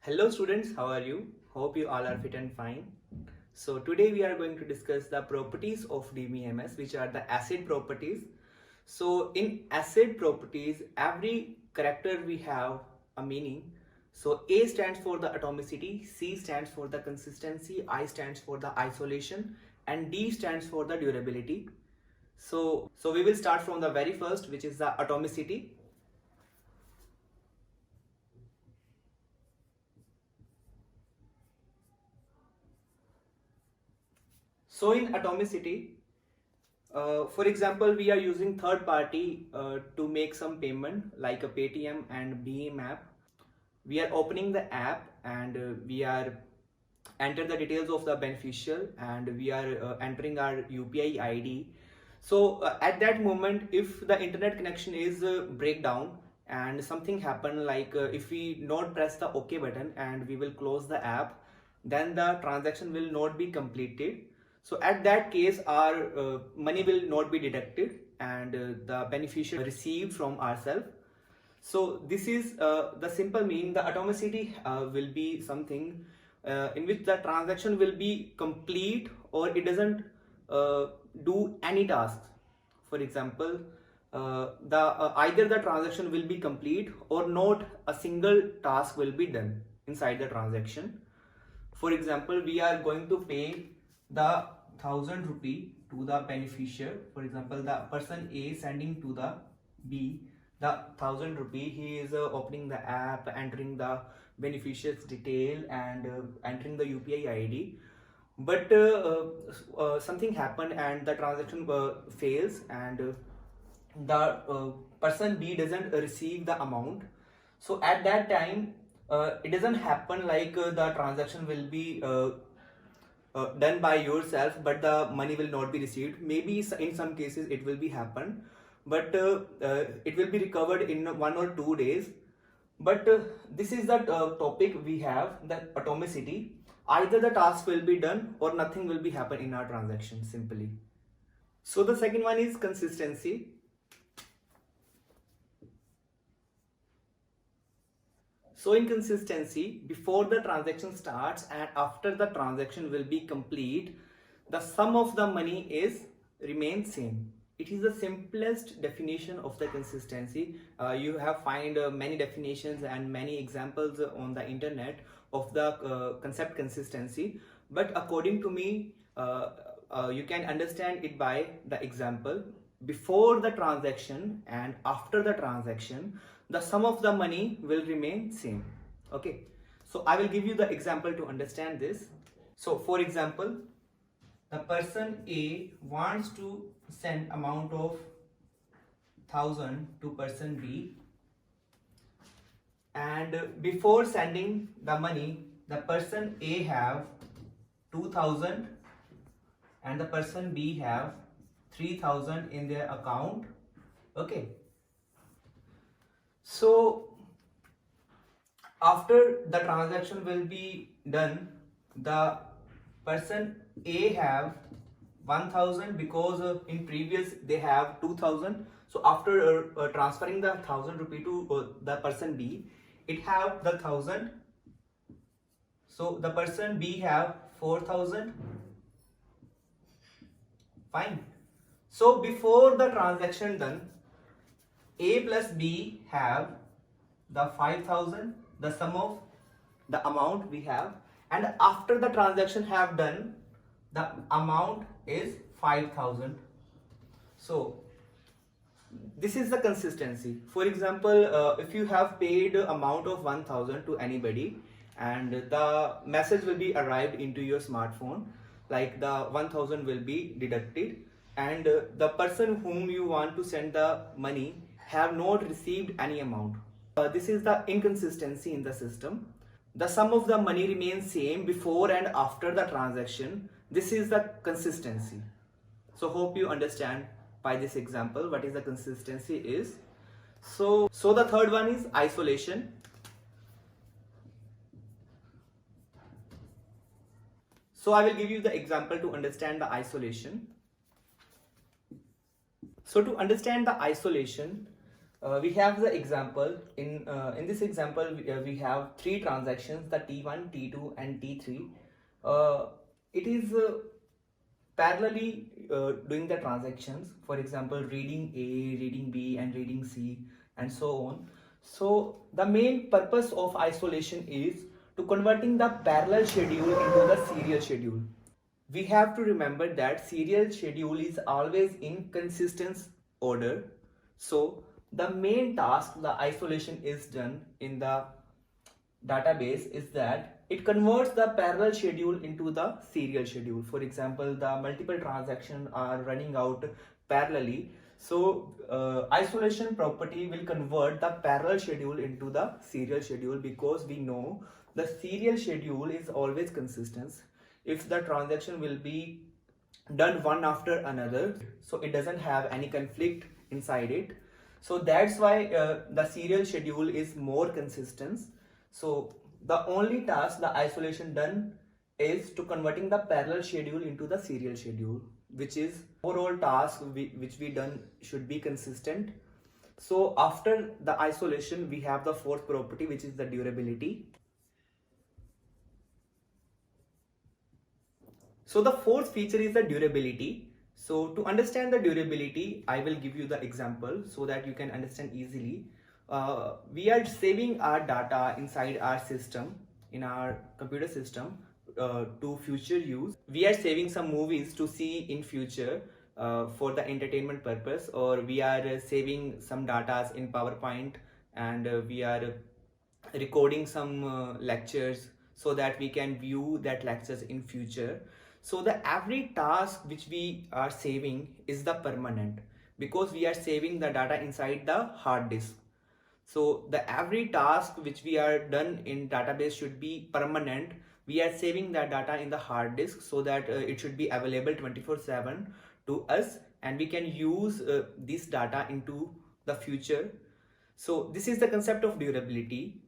Hello students, how are you? Hope you all are fit and fine. So today we are going to discuss the properties of Dbms, which are the acid properties. So in acid properties, every character we have a meaning. So A stands for the atomicity, C stands for the consistency, I stands for the isolation, and D stands for the durability. So we will start from the very first, which is the atomicity. So in atomicity, for example, we are using third party to make some payment like a Paytm and Beam app. We are opening the app and we are enter the details of the beneficial and we are entering our UPI ID. So at that moment, if the internet connection is breakdown and something happen like if we not press the OK button and we will close the app, then the transaction will not be completed. So at that case, our money will not be deducted and the beneficial received from ourselves. So this is the simple mean. The atomicity will be something in which the transaction will be complete or it doesn't do any task. For example, either the transaction will be complete or not a single task will be done inside the transaction. For example, we are going to pay the 1,000 rupee to the beneficiary. For example, the person A sending to the B the 1,000 rupee. He is opening the app, entering the beneficiary's detail and entering the UPI ID. But something happened and the transaction fails and the person B doesn't receive the amount. So at that time, it doesn't happen like the transaction will be done by yourself but the money will not be received. Maybe in some cases it will be happen, but it will be recovered in 1 or 2 days. But this is the topic we have, the atomicity. Either the task will be done or nothing will be happen in our transaction simply. So the second one is consistency. So in consistency, before the transaction starts and after the transaction will be complete, the sum of the money is remains same. It is the simplest definition of the consistency. You have find many definitions and many examples on the internet of the concept consistency. But according to me, you can understand it by the example. Before the transaction and after the transaction, the sum of the money will remain same. Okay, so I will give you the example to understand this. So for example, the person A wants to send amount of 1,000 to person B, and before sending the money, the person A have 2,000 and the person B have 3,000 in their account. Okay, so after the transaction will be done, the person A have 1,000 because in previous they have 2,000. So after transferring the 1,000 rupee to the person B, it have the 1,000. So the person B have 4,000. Fine. So before the transaction done, A plus B have the 5,000, the sum of the amount we have, and after the transaction have done, the amount is 5,000. So this is the consistency. For example, if you have paid amount of 1,000 to anybody and the message will be arrived into your smartphone, like the 1,000 will be deducted and the person whom you want to send the money have not received any amount. This is the inconsistency in the system. The sum of the money remains same before and after the transaction. This is the consistency. So hope you understand by this example what is the consistency is. So the third one is isolation. So I will give you the example to understand the isolation. So to understand the isolation, We have the example. In this example, we have three transactions: the T1, T2, and T3. It is parallelly doing the transactions. For example, reading A, reading B, and reading C, and so on. So the main purpose of isolation is to converting the parallel schedule into the serial schedule. We have to remember that serial schedule is always in consistent order. So the main task, the isolation is done in the database, is that it converts the parallel schedule into the serial schedule. For example, the multiple transactions are running out parallelly. So isolation property will convert the parallel schedule into the serial schedule, because we know the serial schedule is always consistent. If the transaction will be done one after another, so it doesn't have any conflict inside it. So that's why the serial schedule is more consistent. So the only task the isolation done is to converting the parallel schedule into the serial schedule, which is overall task which we done should be consistent. So after the isolation, we have the fourth property, which is the durability. So the fourth feature is the durability. So to understand the durability, I will give you the example so that you can understand easily. We are saving our data inside our system, in our computer system, to future use. We are saving some movies to see in future for the entertainment purpose, or we are saving some data in PowerPoint, and we are recording some lectures so that we can view that lectures in future. So the every task which we are saving is the permanent, because we are saving the data inside the hard disk. So the every task which we are done in database should be permanent. We are saving that data in the hard disk so that it should be available 24/7 to us, and we can use this data into the future. So this is the concept of durability.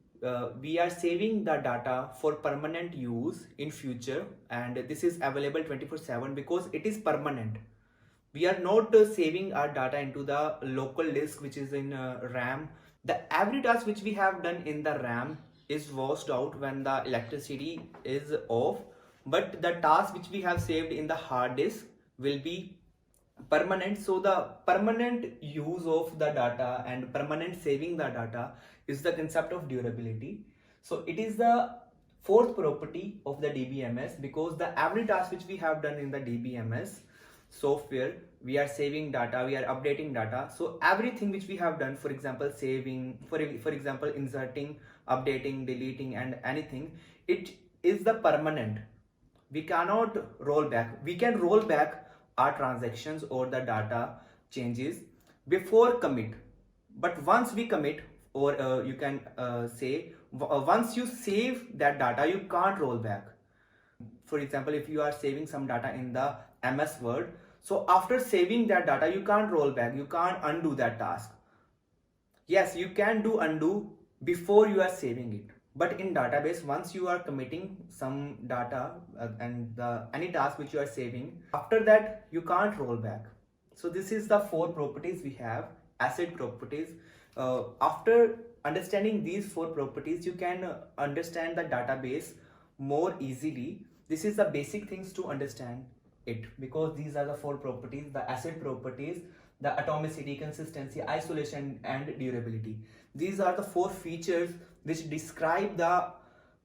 We are saving the data for permanent use in future, and this is available 24/7 because it is permanent. We are not saving our data into the local disk, which is in RAM. The every task which we have done in the RAM is washed out when the electricity is off, but the task which we have saved in the hard disk will be permanent. So the permanent use of the data and permanent saving the data is the concept of durability. So it is the fourth property of the DBMS, because the every task which we have done in the DBMS software, we are saving data, we are updating data. So everything which we have done, for example saving, for example inserting, updating, deleting, and anything, it is the permanent. We cannot roll back. We can roll back our transactions or the data changes before commit, but once we commit, or you can say once you save that data, you can't roll back. For example, if you are saving some data in the MS Word, so after saving that data, you can't roll back, you can't undo that task. Yes, you can do undo before you are saving it, but in database, once you are committing some data and any task which you are saving, after that you can't roll back. So this is the four properties we have, asset properties. After understanding these four properties, you can understand the database more easily. This is the basic things to understand it, because these are the four properties: the asset properties, the atomicity, consistency, isolation, and durability. These are the four features which describe the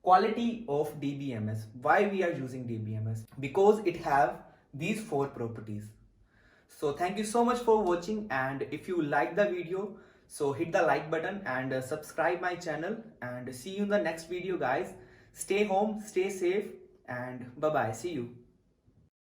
quality of DBMS. Why we are using DBMS? Because it have these four properties. So thank you so much for watching, and if you like the video, so hit the like button and subscribe my channel, and see you in the next video guys. Stay home, stay safe, and bye bye, see you.